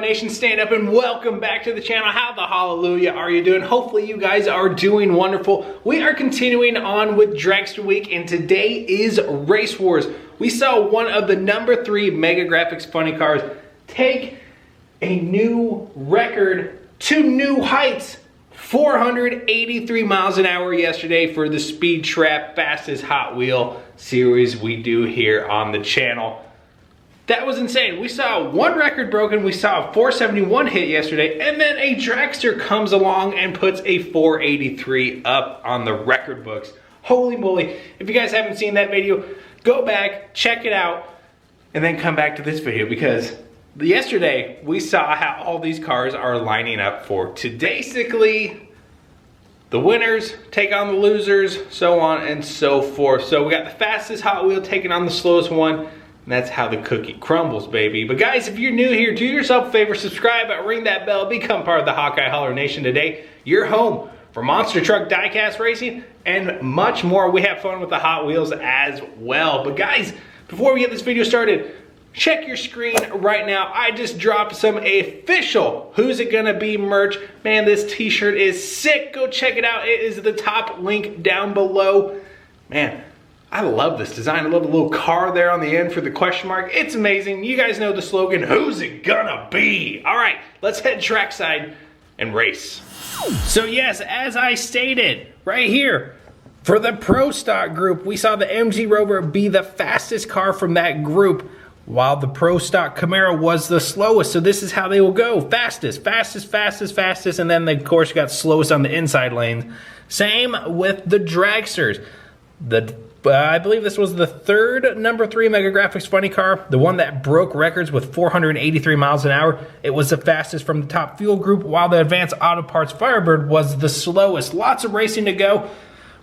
Nation, stand up and welcome back to the channel. How the hallelujah are you doing? Hopefully you guys are doing wonderful. We are continuing on with Dragster Week, and today is Race Wars. We saw one of the number 3 Mega Graphics funny cars take a new record to new heights. 483 miles an hour yesterday for the Speed Trap fastest Hot Wheel series we do here on the channel. That was insane. We saw one record broken, we saw a 471 hit yesterday, and then a Dragster comes along and puts a 483 up on the record books. Holy moly. If you guys haven't seen that video, go back, check it out, and then come back to this video, because yesterday we saw how all these cars are lining up for today. Basically, the winners take on the losers, so on and so forth. So we got the fastest Hot Wheel taking on the slowest one. And that's how the cookie crumbles, baby. But guys, if you're new here, do yourself a favor, subscribe, ring that bell, become part of the Hawkeye Holler Nation today. You're home for monster truck diecast racing and much more. We have fun with the Hot Wheels as well. But guys, before we get this video started, check your screen right now. I just dropped some official Who's It Gonna Be merch. Man, this t-shirt is sick. Go check it out. It is the top link down below. Man, I love this design. I love the little car there on the end for the question mark. It's amazing. You guys know the slogan, who's it gonna be? All right, let's head trackside and race. So yes, as I stated right here, for the Pro Stock group, we saw the MG Rover be the fastest car from that group, while the Pro Stock Camaro was the slowest. So this is how they will go. Fastest, fastest, fastest, fastest, and then of course you got slowest on the inside lanes. Same with the Dragsters. I believe this was the third number 3 Mega Graphics funny car, the one that broke records with 483 miles an hour. It was the fastest from the top fuel group, while the Advanced Auto Parts Firebird was the slowest. Lots of racing to go.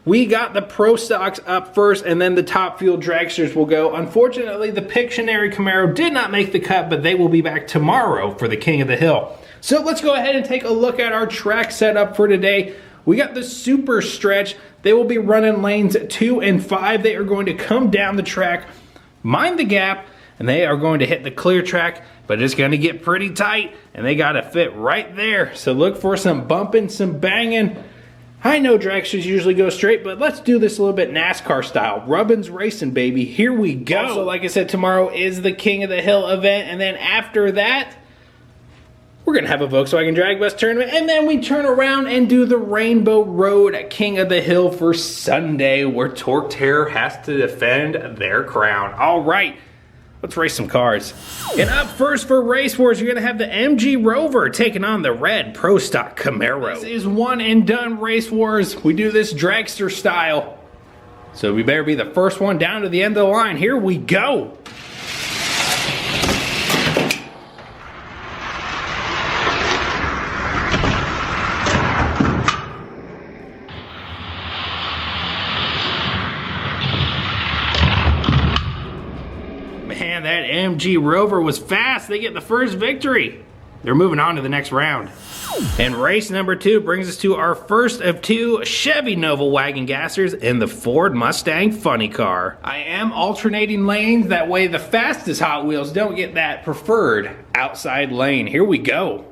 We got the Pro Stocks up first, and then the top fuel Dragsters will go. Unfortunately, the Pictionary Camaro did not make the cut, but they will be back tomorrow for the King of the Hill. So let's go ahead and take a look at our track setup for today. We got the Super Stretch. They will be running lanes 2 and 5. They are going to come down the track, mind the gap, and they are going to hit the clear track, but it's going to get pretty tight, and they got to fit right there. So look for some bumping, some banging. I know Dragsters usually go straight, but let's do this a little bit NASCAR style. Rubbins racing, baby. Here we go. Also, like I said, tomorrow is the King of the Hill event, and then after that, we're going to have a Volkswagen Drag Bus tournament, and then we turn around and do the Rainbow Road King of the Hill for Sunday, where Torque Terror has to defend their crown. All right, let's race some cars. And up first for Race Wars, you're going to have the MG Rover taking on the red Pro Stock Camaro. This is one and done Race Wars. We do this Dragster style, so we better be the first one down to the end of the line. Here we go. Man, that MG Rover was fast. They get the first victory. They're moving on to the next round. And race number 2 brings us to our first of 2 Chevy Nova Wagon gassers in the Ford Mustang funny car. I am alternating lanes, that way the fastest Hot Wheels don't get that preferred outside lane. Here we go.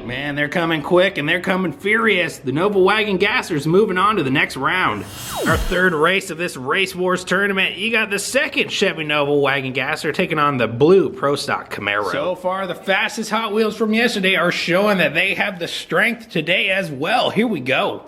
Man, they're coming quick and they're coming furious. The Nova Wagon Gassers moving on to the next round. Our third race of this Race Wars tournament, you got the second Chevy Nova Wagon Gasser taking on the blue Pro Stock Camaro. So far, the fastest Hot Wheels from yesterday are showing that they have the strength today as well. Here we go.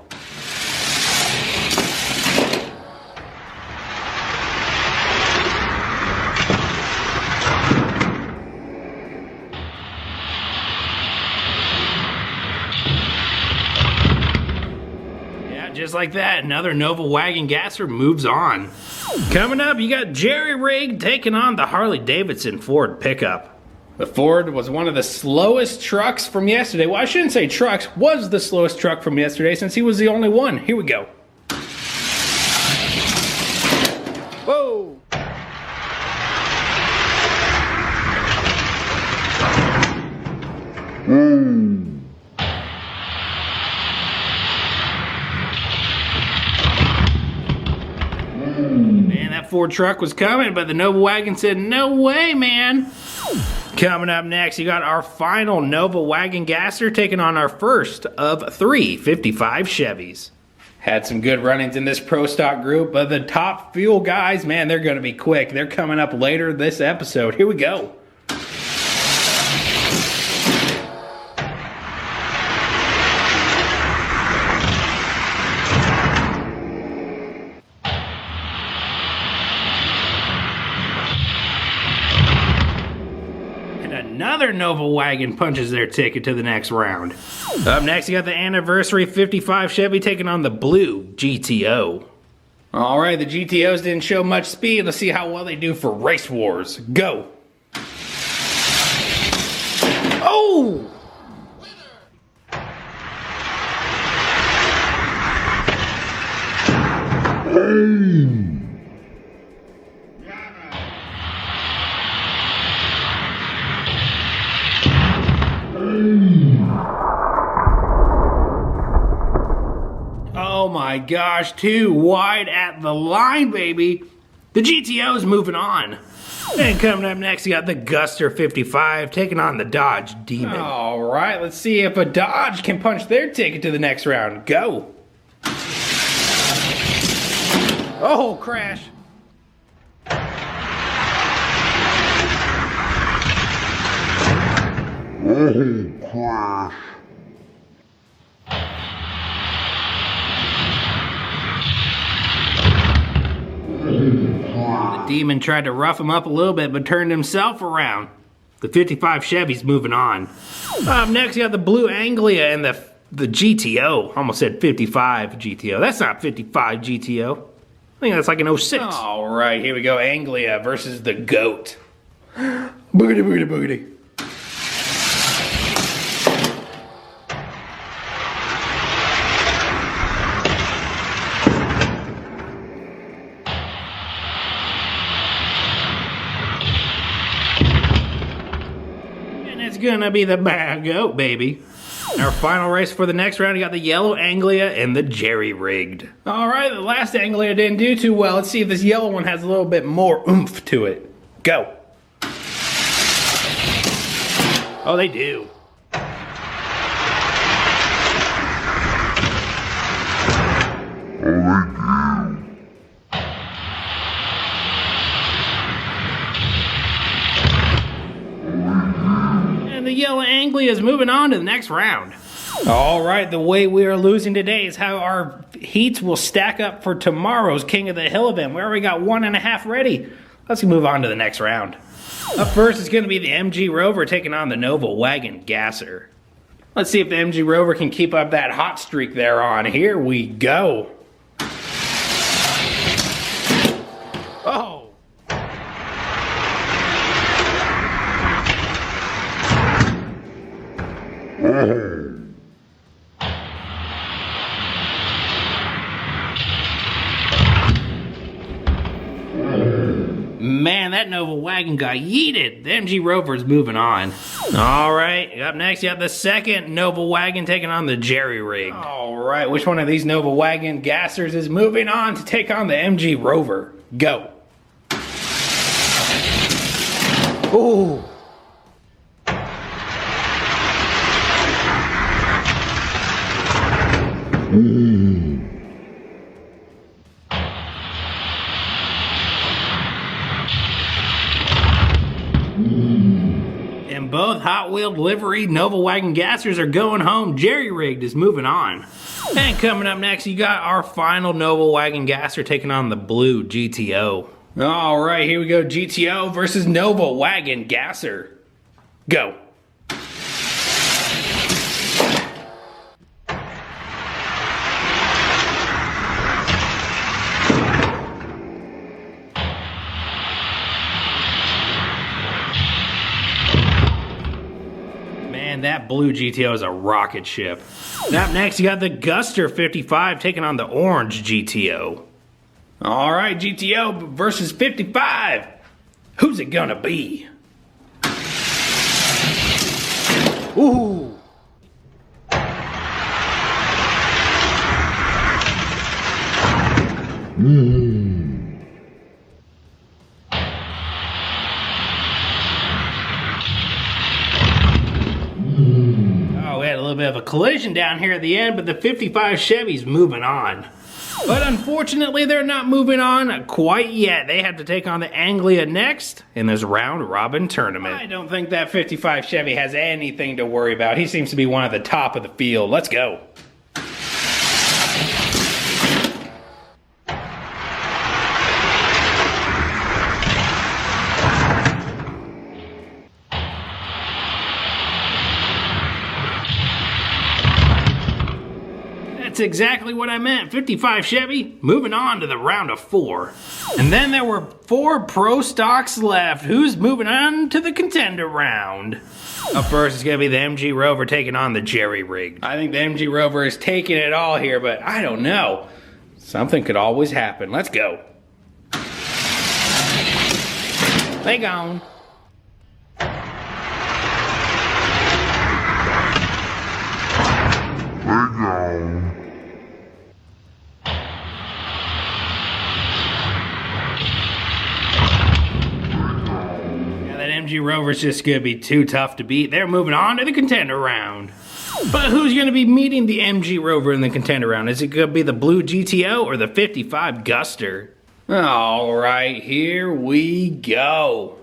Just like that, another Nova Wagon Gasser moves on. Coming up, you got Jerry Rig taking on the Harley Davidson Ford pickup. The Ford was one of the slowest trucks from yesterday. Well, I shouldn't say trucks, was the slowest truck from yesterday since he was the only one. Here we go. Whoa! Man, that Ford truck was coming, but the Nova Wagon said, no way, man. Coming up next, you got our final Nova Wagon Gasser taking on our first of 3 55 Chevys. Had some good run-ins in this Pro Stock group, but the top fuel guys, man, they're going to be quick. They're coming up later this episode. Here we go. Another Nova Wagon punches their ticket to the next round. Up next, you got the Anniversary 55 Chevy taking on the blue GTO. All right, the GTOs didn't show much speed. Let's see how well they do for Race Wars. Go. Oh! Oh my gosh, too wide at the line, baby. The GTO's moving on. And coming up next, you got the Guster 55 taking on the Dodge Demon. All right, let's see if a Dodge can punch their ticket to the next round. Go. Oh, crash. The Demon tried to rough him up a little bit, but turned himself around. The 55 Chevy's moving on. Up next, you got the blue Anglia and the GTO. Almost said 55 GTO. That's not 55 GTO. I think that's like an 06. All right, here we go. Anglia versus the GOAT. Boogity, boogity, boogity. It's gonna be the bad goat, baby. Our final race for the next round, you got the yellow Anglia and the jerry-rigged. All right, the last Anglia didn't do too well. Let's see if this yellow one has a little bit more oomph to it. Go. Oh, they do. The yellow Anglia is moving on to the next round. All right, the way we are losing today is how our heats will stack up for tomorrow's King of the Hill event. We already got 1.5 ready. Let's move on to the next round. Up first is going to be the MG Rover taking on the Nova Wagon Gasser. Let's see if the MG Rover can keep up that hot streak they're on. Here we go. Oh. Man, that Nova Wagon got yeeted. The MG Rover is moving on. All right, up next you have the second Nova Wagon taking on the jerry-rig. All right, which one of these Nova Wagon Gassers is moving on to take on the MG Rover? Go. Ooh. And both Hot Wheeled livery Nova Wagon Gassers are going home. Jerry-rigged is moving on. And coming up next, you got our final Nova Wagon Gasser taking on the blue GTO. All right, here we go. GTO versus Nova Wagon Gasser. Go. That blue GTO is a rocket ship. And up next, you got the Guster 55 taking on the orange GTO. All right, GTO versus 55. Who's it gonna be? Ooh. Oh, we had a little bit of a collision down here at the end, but the 55 Chevy's moving on. But unfortunately, they're not moving on quite yet. They have to take on the Anglia next in this round robin tournament. I don't think that 55 Chevy has anything to worry about. He seems to be one of the top of the field. Let's go. That's exactly what I meant. 55 Chevy, moving on to the round of 4. And then there were 4 pro stocks left. Who's moving on to the contender round? Up first is going to be the MG Rover taking on the Jerry Rig. I think the MG Rover is taking it all here, but I don't know. Something could always happen. Let's go. They gone. MG Rover's just gonna be too tough to beat. They're moving on to the contender round. But who's gonna be meeting the MG Rover in the contender round? Is it gonna be the blue GTO or the 55 Guster? All right, here we go.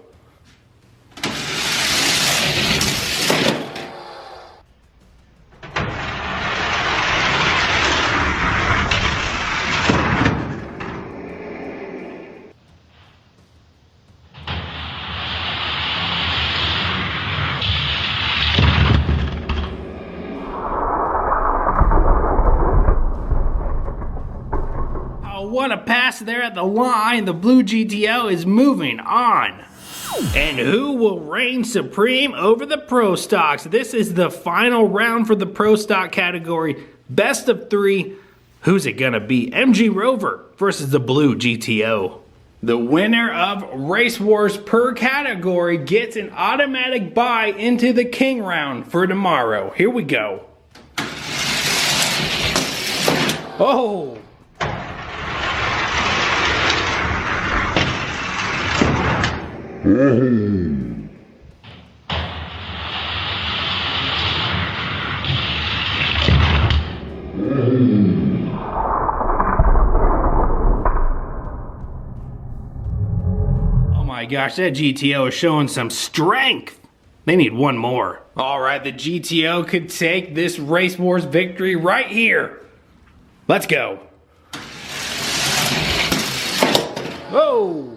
What a pass there at the line. The blue GTO is moving on. And who will reign supreme over the pro stocks? This is the final round for the pro stock category. Best of 3. Who's it gonna be? MG Rover versus the blue GTO. The winner of Race Wars per category gets an automatic buy into the King round for tomorrow. Here we go. Oh! Oh my gosh, that GTO is showing some strength. They need one more. All right, the GTO could take this Race Wars victory right here. Let's go. Whoa.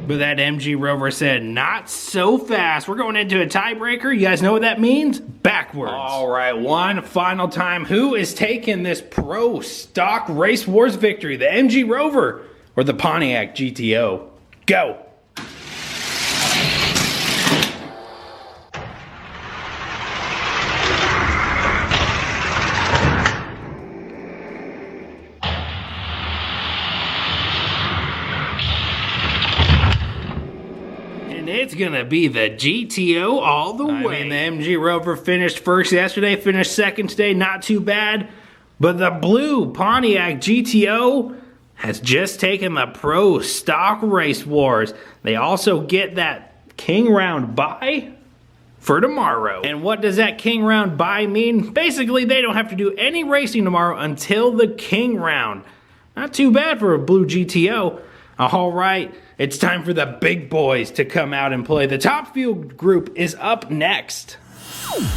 But that MG Rover said, not so fast. We're going into a tiebreaker. You guys know what that means? Backwards. All right, one final time. Who is taking this pro stock Race Wars victory? The MG Rover or the Pontiac GTO? Go. It's gonna be the GTO all the way. I mean, the MG Rover finished first yesterday, finished second today, not too bad. But the blue Pontiac GTO has just taken the pro stock Race Wars. They also get that King round buy for tomorrow. And what does that King round buy mean? Basically, they don't have to do any racing tomorrow until the King round. Not too bad for a blue GTO. All right, it's time for the big boys to come out and play. The top field group is up next.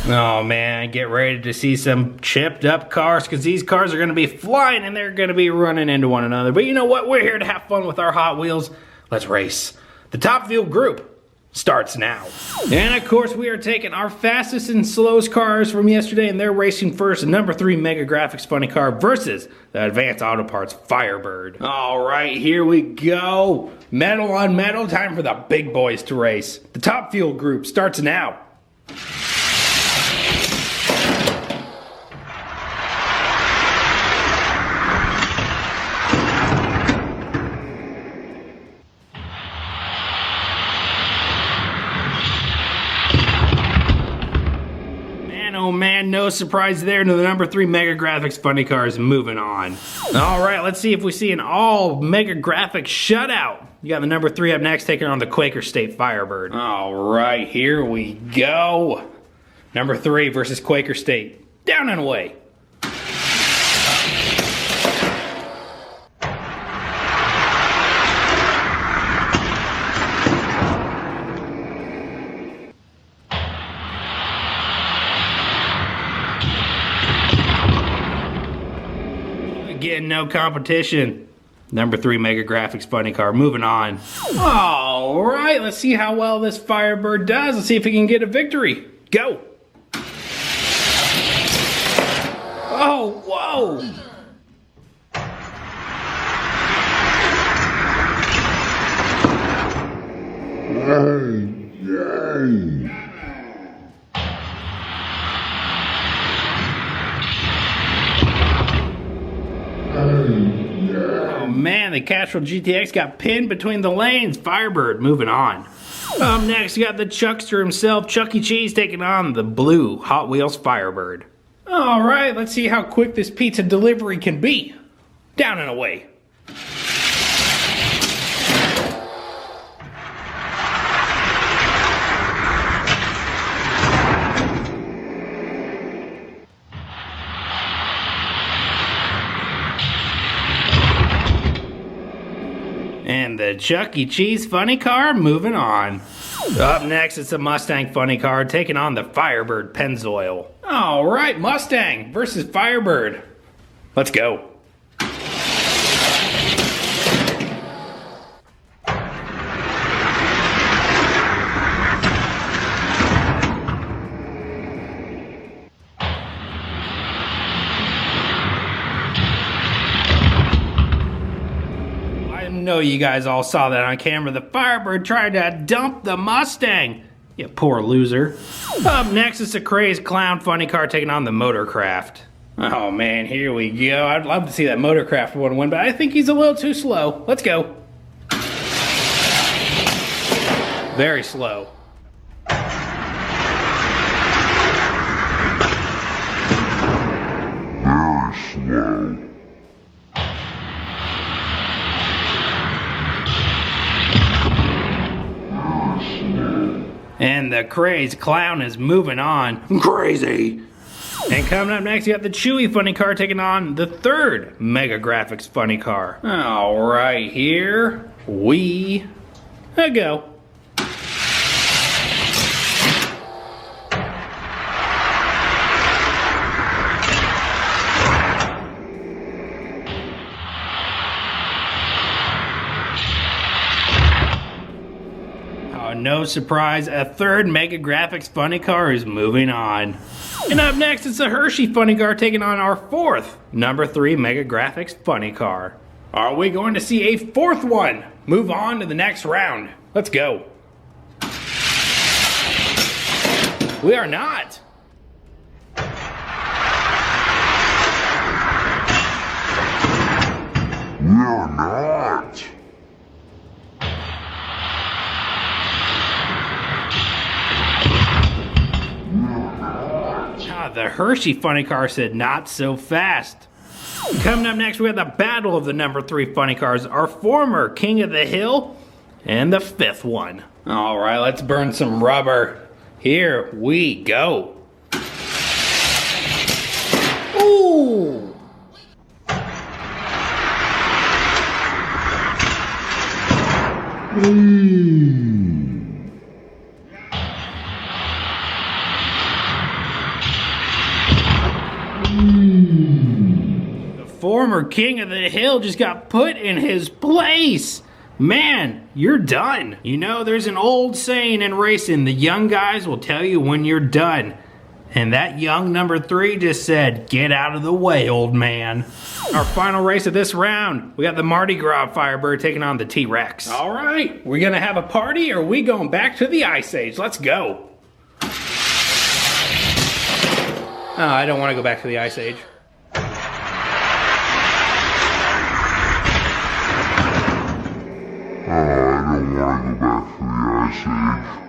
Oh man, get ready to see some chipped up cars because these cars are going to be flying and they're going to be running into one another. But you know what? We're here to have fun with our Hot Wheels. Let's race. The top field group starts now. And of course, we are taking our fastest and slowest cars from yesterday, and they're racing first. Number 3 Mega Graphics Funny Car versus the Advanced Auto Parts Firebird. All right, here we go. Metal on metal, time for the big boys to race. The top field group starts now. man, no surprise there to the number 3 Mega Graphics Funny Cars. Moving on. All right, let's see if we see an all Mega Graphics shutout. You got the number 3 up next, taking on the Quaker State Firebird. All right, here we go. Number 3 versus Quaker State. Down and away. Again, no competition. Number 3 Mega Graphics Funny Car. Moving on. All right, let's see how well this Firebird does. Let's see if he can get a victory. Go. Oh, whoa. Oh man, the Castrol GTX got pinned between the lanes. Firebird moving on. Up next, you got the Chuckster himself, Chuck E. Cheese, taking on the blue Hot Wheels Firebird. All right, let's see how quick this pizza delivery can be. Down and away. And the Chuck E. Cheese Funny Car moving on. Up next, it's a Mustang Funny Car taking on the Firebird Pennzoil. All right, Mustang versus Firebird. Let's go. I know you guys all saw that on camera. The Firebird tried to dump the Mustang. You poor loser. Up next is the Crazed Clown Funny Car taking on the Motorcraft. Oh man, here we go. I'd love to see that Motorcraft one win, but I think he's a little too slow. Let's go. Very slow. Very slow. And the Crazed Clown is moving on. Crazy! And coming up next, you got the Chewy Funny Car taking on the 3rd Mega Graphics Funny Car. All right, here we go. No surprise, a 3rd Mega Graphics Funny Car is moving on. And up next, it's the Hershey Funny Car taking on our 4th number 3 Mega Graphics Funny Car. Are we going to see a 4th one move on to the next round? Let's go. We are not. We are not. The Hershey Funny Car said not so fast. Coming up next, we have the battle of the number 3 Funny Cars, our former King of the Hill, and the 5th one. All right, let's burn some rubber. Here we go. Ooh! Former King of the Hill just got put in his place. Man, you're done. You know, there's an old saying in racing, the young guys will tell you when you're done. And that young number 3 just said, get out of the way, old man. Our final race of this round, we got the Mardi Gras Firebird taking on the T-Rex. All right, we gonna have a party or are we going back to the Ice Age? Let's go. Oh, I don't want to go back to the Ice Age. I don't want to go back to the Ice Age.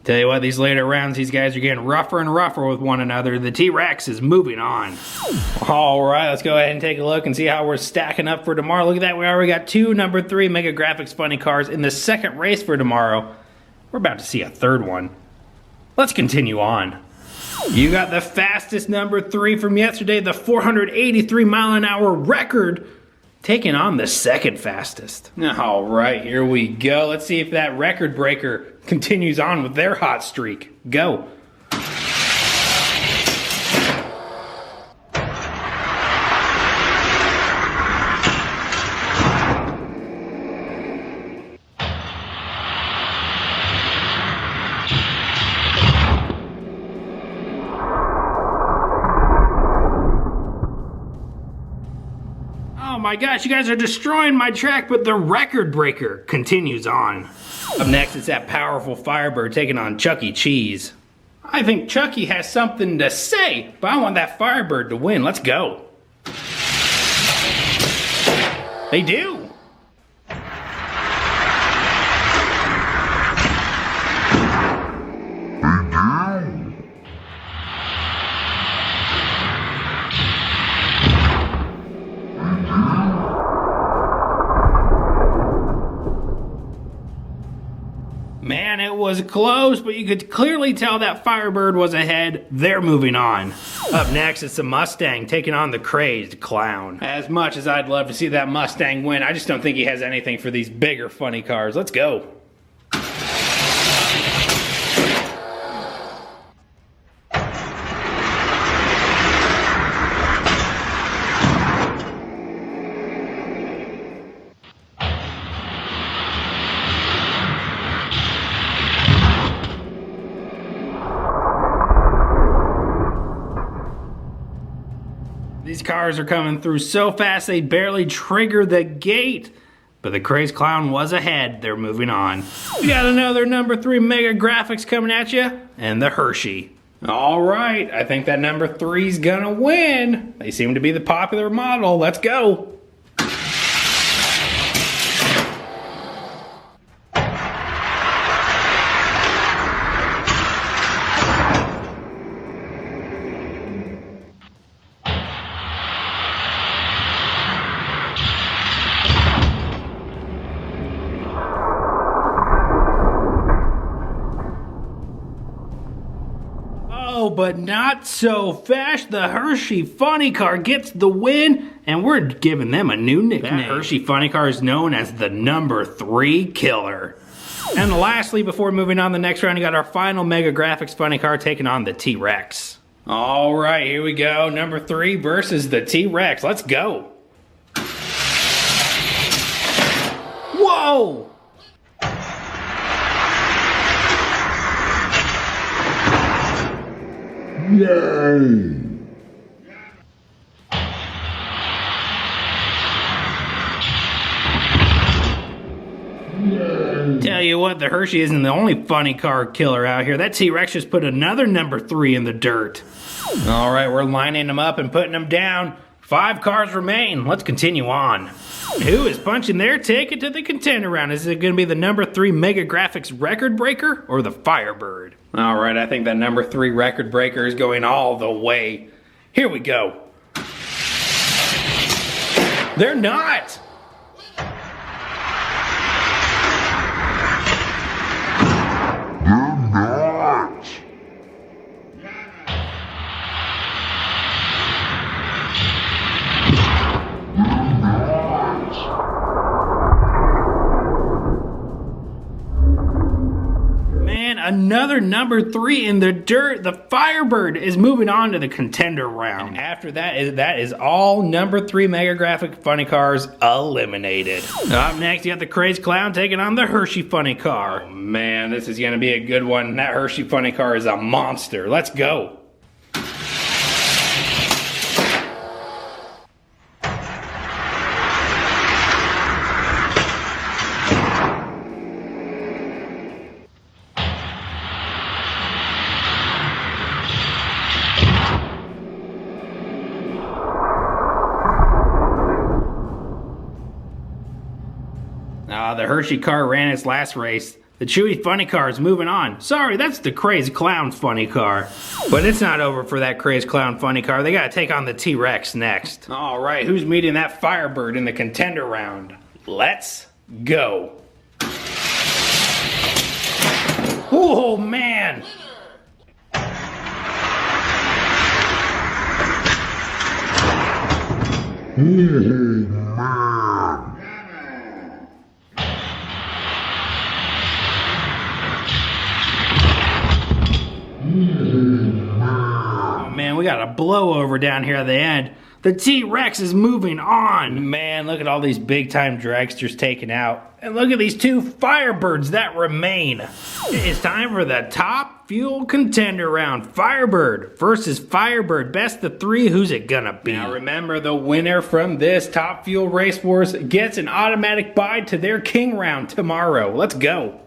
Tell you what, these later rounds, these guys are getting rougher and rougher with one another. The T-Rex is moving on. All right, let's go ahead and take a look and see how we're stacking up for tomorrow. Look at that, we already got 2 number 3 Mega Graphics Funny Cars in the second race for tomorrow. We're about to see a third one. Let's continue on. You got the fastest number 3 from yesterday, the 483 mile an hour record, taking on the second fastest. All right, here we go. Let's see if that record breaker continues on with their hot streak. Go. Oh my gosh, you guys are destroying my track, but the record breaker continues on. Up next, it's that powerful Firebird taking on Chuck E. Cheese. I think Chucky has something to say, but I want that Firebird to win. Let's go. They do. Man, it was close, but you could clearly tell that Firebird was ahead. They're moving on. Up next, it's the Mustang taking on the Crazed Clown. As much as I'd love to see that Mustang win, I just don't think he has anything for these bigger funny cars. Let's go. These cars are coming through so fast they barely trigger the gate. But the Crazed Clown was ahead. They're moving on. We got another number 3 Mega Graphics coming at you, and the Hershey. All right, I think that number 3's gonna win. They seem to be the popular model. Let's go. Oh, but not so fast. The Hershey Funny Car gets the win, and we're giving them a new nickname. That Hershey Funny Car is known as the number 3 Killer. And lastly, before moving on to the next round, you got our final Mega Graphics Funny Car taking on the T-Rex. All right, here we go. Number 3 versus the T-Rex. Let's go. Whoa! Yay! Tell you what, the Hershey isn't the only funny car killer out here. That T-Rex just put another number 3 in the dirt. All right, we're lining them up and putting them down. 5 cars remain. Let's continue on. Who is punching their ticket to the Contender Round? Is it going to be the number 3 Mega Graphics Record Breaker or the Firebird? All right, I think that number 3 Record Breaker is going all the way. Here we go. They're not. They're not! Man, another number 3 in the dirt. The Firebird is moving on to the Contender Round. And after that is all number 3 Mega Graphic Funny Cars eliminated. Up next, you got the Crazed Clown taking on the Hershey Funny Car. Oh man, this is gonna be a good one. That Hershey Funny Car is a monster. Let's go. The Hershey car ran its last race. The Chewy funny car is moving on. Sorry, that's the Crazed Clown funny car. But it's not over for that Crazed Clown funny car. They gotta take on the T-Rex next. All right, who's meeting that Firebird in the Contender Round? Let's go. Oh, man. Oh man, we got a blowover down here at the end. The T-Rex is moving on. Man, look at all these big time dragsters taken out. And look at these two Firebirds that remain. It's time for the top fuel contender round. Firebird versus Firebird. Best of three, who's it gonna be? Now remember, the winner from this top fuel race wars gets an automatic buy to their king round tomorrow. Let's go.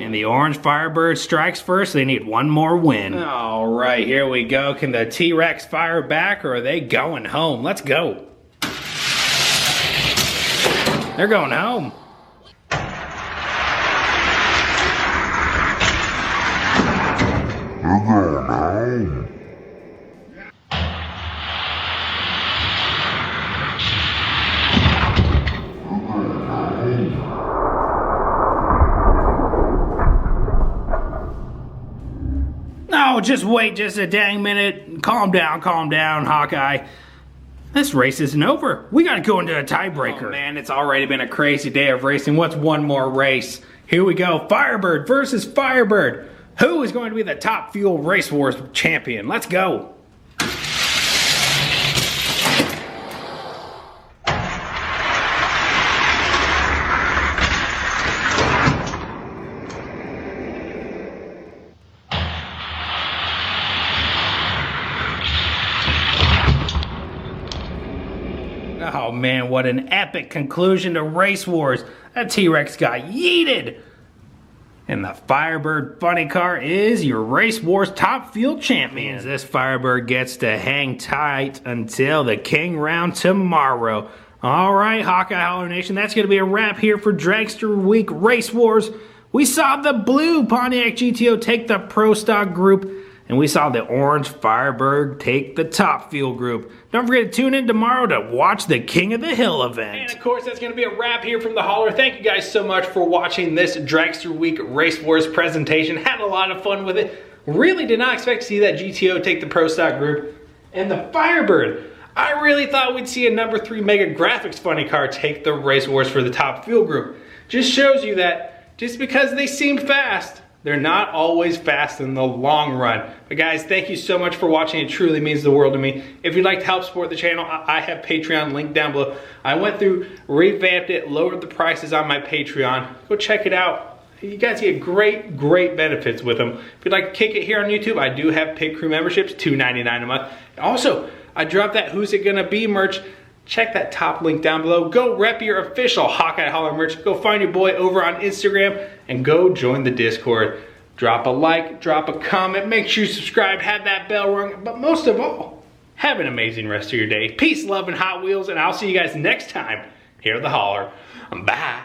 And the orange Firebird strikes first. They need one more win. All right, here we go. Can the T-Rex fire back, or are they going home? Let's go. They're going home. Oh, just wait just a dang minute. Calm down, Hawkeye. This race isn't over. We gotta go into a tiebreaker. Oh man, it's already been a crazy day of racing. What's one more race? Here we go. Firebird versus Firebird. Who is going to be the top fuel race wars champion? Let's go. Oh man, what an epic conclusion to Race Wars. That T-Rex got yeeted. And the Firebird funny car is your Race Wars top fuel champion. This Firebird gets to hang tight until the king round tomorrow. All right, Hawkeye Hollow Nation, that's going to be a wrap here for Dragster Week Race Wars. We saw the blue Pontiac GTO take the Pro Stock group, and we saw the orange Firebird take the top fuel group. Don't forget to tune in tomorrow to watch the King of the Hill event. And of course, that's going to be a wrap here from the hauler. Thank you guys so much for watching this Dragster Week Race Wars presentation. Had a lot of fun with it. Really did not expect to see that GTO take the Pro Stock group. And the Firebird, I really thought we'd see a number 3 Mega Graphics funny car take the Race Wars for the top fuel group. Just shows you that just because they seem fast, they're not always fast in the long run. But guys, thank you so much for watching. It truly means the world to me. If you'd like to help support the channel, I have Patreon linked down below. I went through, revamped it, lowered the prices on my Patreon. Go check it out. You guys get great benefits with them. If you'd like to kick it here on YouTube, I do have Pit Crew memberships, $2.99 a month. Also, I dropped that Who's It Gonna Be merch. Check that top link down below. Go rep your official Hawkeye Holler merch. Go find your boy over on Instagram and go join the Discord. Drop a like, drop a comment, make sure you subscribe, have that bell rung, but most of all, have an amazing rest of your day. Peace, love, and Hot Wheels, and I'll see you guys next time here at the Holler. Bye.